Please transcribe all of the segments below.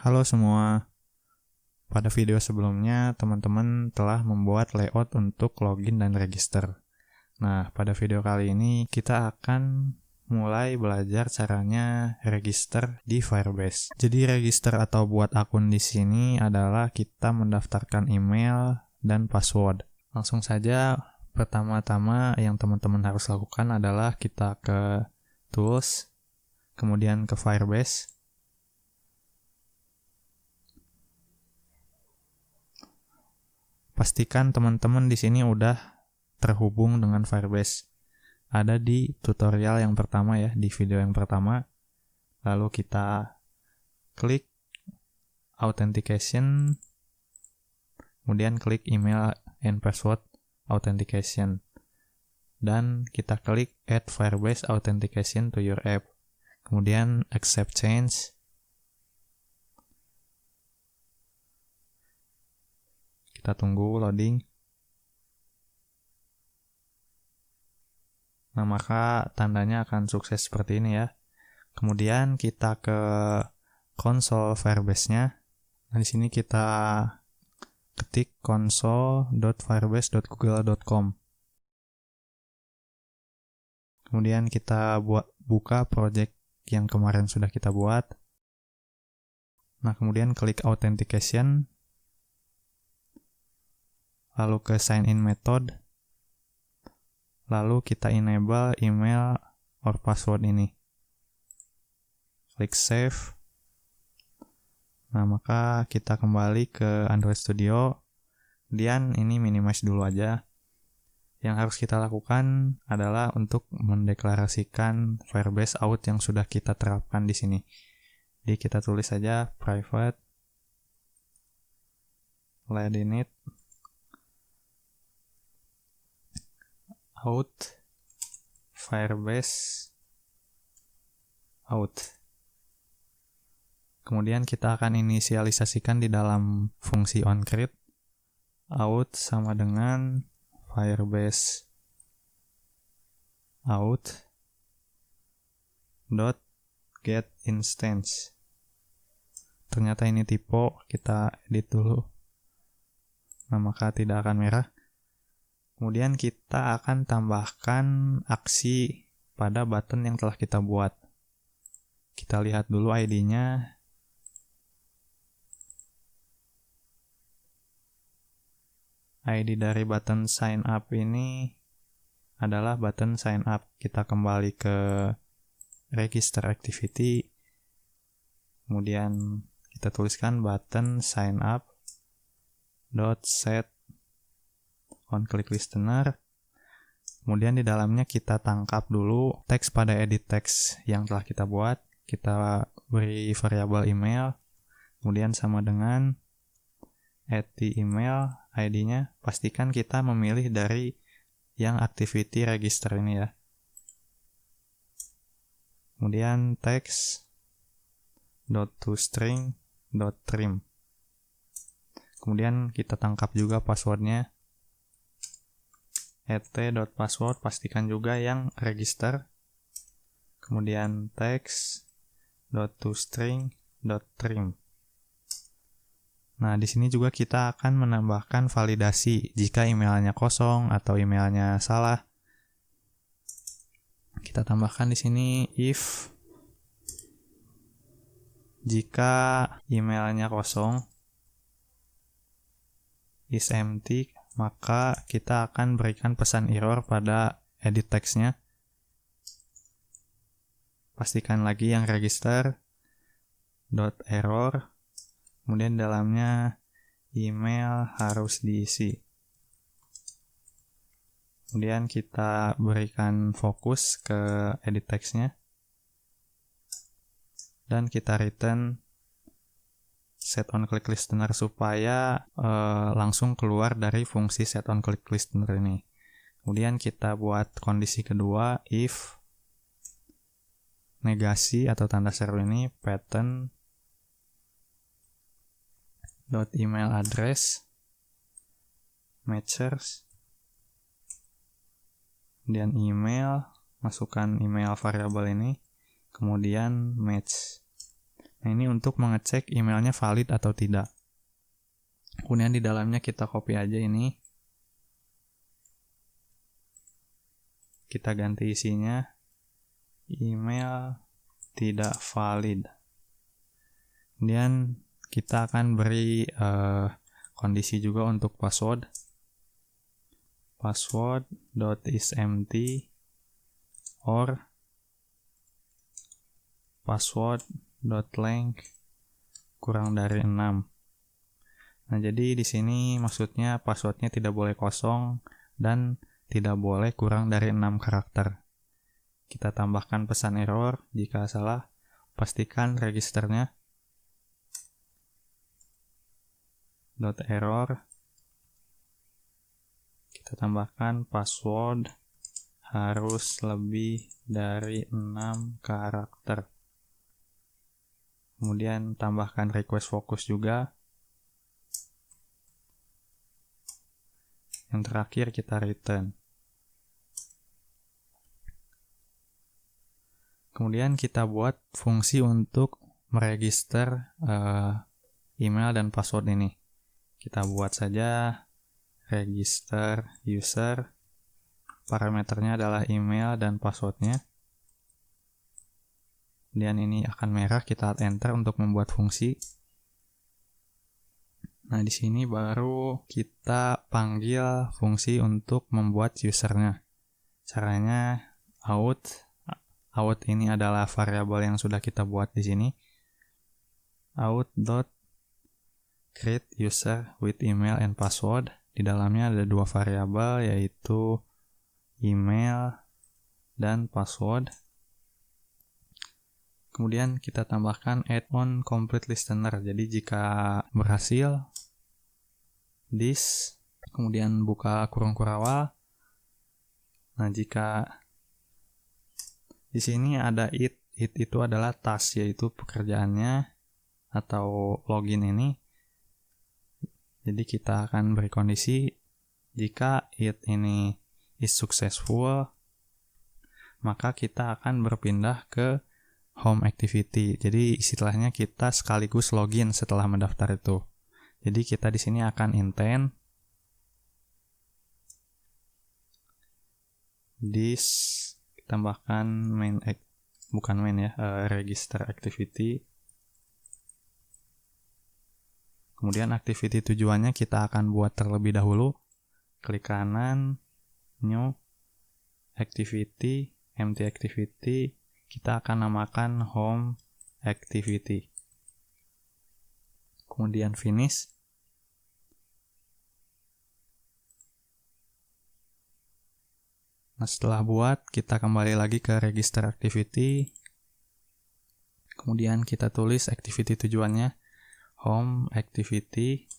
Halo semua, pada video sebelumnya teman-teman telah membuat layout untuk login dan register. Nah, pada video kali ini kita akan mulai belajar caranya register di Firebase. Jadi register atau buat akun di sini adalah kita mendaftarkan email dan password. Langsung saja, pertama-tama yang teman-teman harus lakukan adalah kita ke Tools, kemudian ke Firebase. Pastikan teman-teman di sini udah terhubung dengan Firebase. Ada di tutorial yang pertama ya, di video yang pertama. Lalu kita klik Authentication, kemudian klik Email and Password Authentication. Dan kita klik Add Firebase Authentication to your app. Kemudian Accept Change. Kita tunggu loading. Nah, maka tandanya akan sukses seperti ini ya. Kemudian kita ke konsol Firebase-nya. Nah, di sini kita ketik console.firebase.google.com. Kemudian kita buka project yang kemarin sudah kita buat. Nah, kemudian klik Authentication. Lalu ke Sign In Method. Lalu kita enable email or password ini. Klik Save. Nah, maka kita kembali ke Android Studio. Kemudian ini minimize dulu aja. Yang harus kita lakukan adalah untuk mendeklarasikan Firebase out yang sudah kita terapkan di sini. Jadi kita tulis saja private let init out Firebase out. Kemudian kita akan inisialisasikan di dalam fungsi onCreate out sama dengan Firebase out dot get instance. Ternyata ini typo, kita edit dulu. Nah, maka tidak akan merah. Kemudian kita akan tambahkan aksi pada button yang telah kita buat. Kita lihat dulu ID-nya. ID dari button sign up ini adalah button sign up. Kita kembali ke register activity. Kemudian kita tuliskan button sign up dot set on click listener. Kemudian di dalamnya kita tangkap dulu teks pada edit text yang telah kita buat. Kita beri variabel email. Kemudian sama dengan add the email ID-nya. Pastikan kita memilih dari yang activity register ini ya. Kemudian text .toString.trim. Kemudian kita tangkap juga passwordnya. et.password, pastikan juga yang register. Kemudian text.toString.trim. Nah, di sini juga kita akan menambahkan validasi jika emailnya kosong atau emailnya salah. Kita tambahkan di sini if jika emailnya kosong is empty, maka kita akan berikan pesan error pada edit text-nya. Pastikan lagi yang register .error. Kemudian dalamnya email harus diisi. Kemudian kita berikan fokus ke edit text-nya. Dan kita return set on click listener supaya langsung keluar dari fungsi set on click listener ini. Kemudian kita buat kondisi kedua if negasi atau tanda seru ini pattern dot email address matchers, kemudian email, masukkan email variabel ini, kemudian match. Nah, ini untuk mengecek emailnya valid atau tidak. Kemudian di dalamnya kita copy aja ini. Kita ganti isinya. Email tidak valid. Kemudian kita akan beri kondisi juga untuk password. Password.isempty or password.length kurang dari 6. Nah, jadi di sini maksudnya passwordnya tidak boleh kosong dan tidak boleh kurang dari 6 karakter. Kita tambahkan pesan error. Jika salah, pastikan registernya .error. Kita tambahkan password harus lebih dari 6 karakter. Kemudian tambahkan request focus juga. Yang terakhir kita return. Kemudian kita buat fungsi untuk meregister email dan password ini. Kita buat saja register user. Parameternya adalah email dan passwordnya. Kemudian ini akan merah, kita enter untuk membuat fungsi. Nah, di sini baru kita panggil fungsi untuk membuat usernya. Caranya out ini adalah variabel yang sudah kita buat di sini. Out.create user with email and password. Di dalamnya ada dua variabel, yaitu email dan password. Kemudian kita tambahkan add-on complete listener. Jadi jika berhasil, this, kemudian buka kurung kurawal. Nah, jika di sini ada it itu adalah task, yaitu pekerjaannya atau login ini. Jadi kita akan beri kondisi jika it ini is successful, maka kita akan berpindah ke home activity. Jadi istilahnya kita sekaligus login setelah mendaftar itu. Jadi kita di sini akan intent this, tambahkan register activity. Kemudian activity tujuannya kita akan buat terlebih dahulu. Klik kanan, new activity, empty activity. Kita akan namakan home activity. Kemudian finish. Nah, setelah buat, kita kembali lagi ke register activity. Kemudian kita tulis activity tujuannya home activity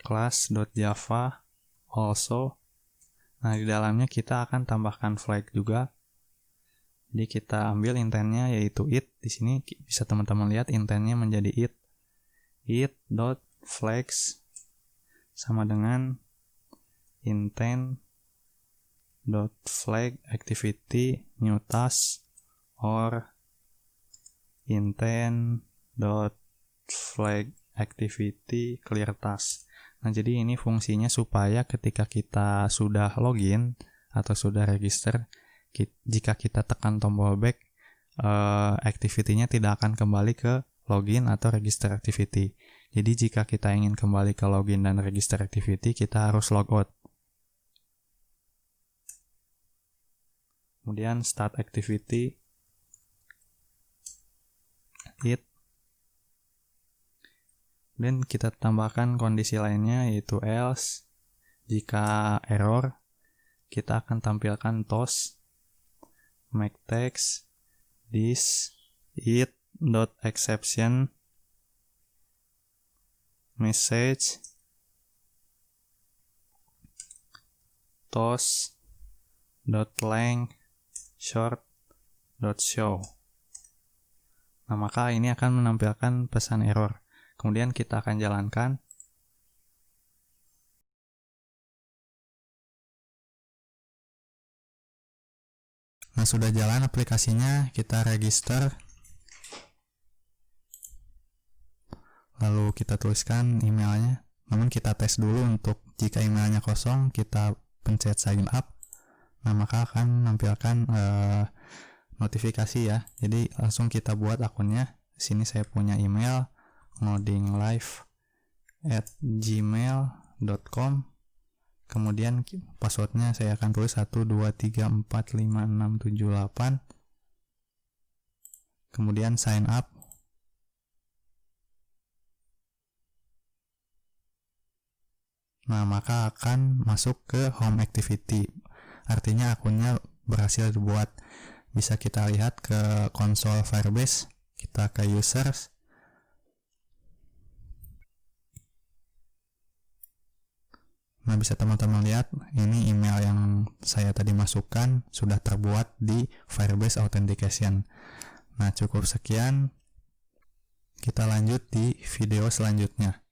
class.java also. Nah, di dalamnya kita akan tambahkan flag juga. Jadi kita ambil intentnya yaitu it. Di sini bisa teman-teman lihat intentnya menjadi it. It.flags sama dengan intent.flag activity new task or intent.flag activity clear task. Nah, jadi ini fungsinya supaya ketika kita sudah login atau sudah register, jika kita tekan tombol back, activity-nya tidak akan kembali ke login atau register activity. Jadi jika kita ingin kembali ke login dan register activity, kita harus logout. Kemudian start activity, it. Dan kita tambahkan kondisi lainnya yaitu else. Jika error, kita akan tampilkan toast make text this it.exception message toast.length short.show. Nah, maka ini akan menampilkan pesan error. Kemudian kita akan jalankan. Nah, sudah jalan aplikasinya, kita register. lalu kita tuliskan emailnya. Namun kita tes dulu untuk jika emailnya kosong, kita pencet sign up. Nah, maka akan menampilkan notifikasi ya. Jadi langsung kita buat akunnya. Di sini saya punya email ngodinglive@gmail.com. Kemudian passwordnya saya akan tulis 123456778. Kemudian sign up. Nah, maka akan masuk ke home activity. Artinya akunnya berhasil dibuat. Bisa kita lihat ke konsol Firebase, kita ke users. Nah, bisa teman-teman lihat, ini email yang saya tadi masukkan sudah terbuat di Firebase Authentication. Nah, cukup sekian. Kita lanjut di video selanjutnya.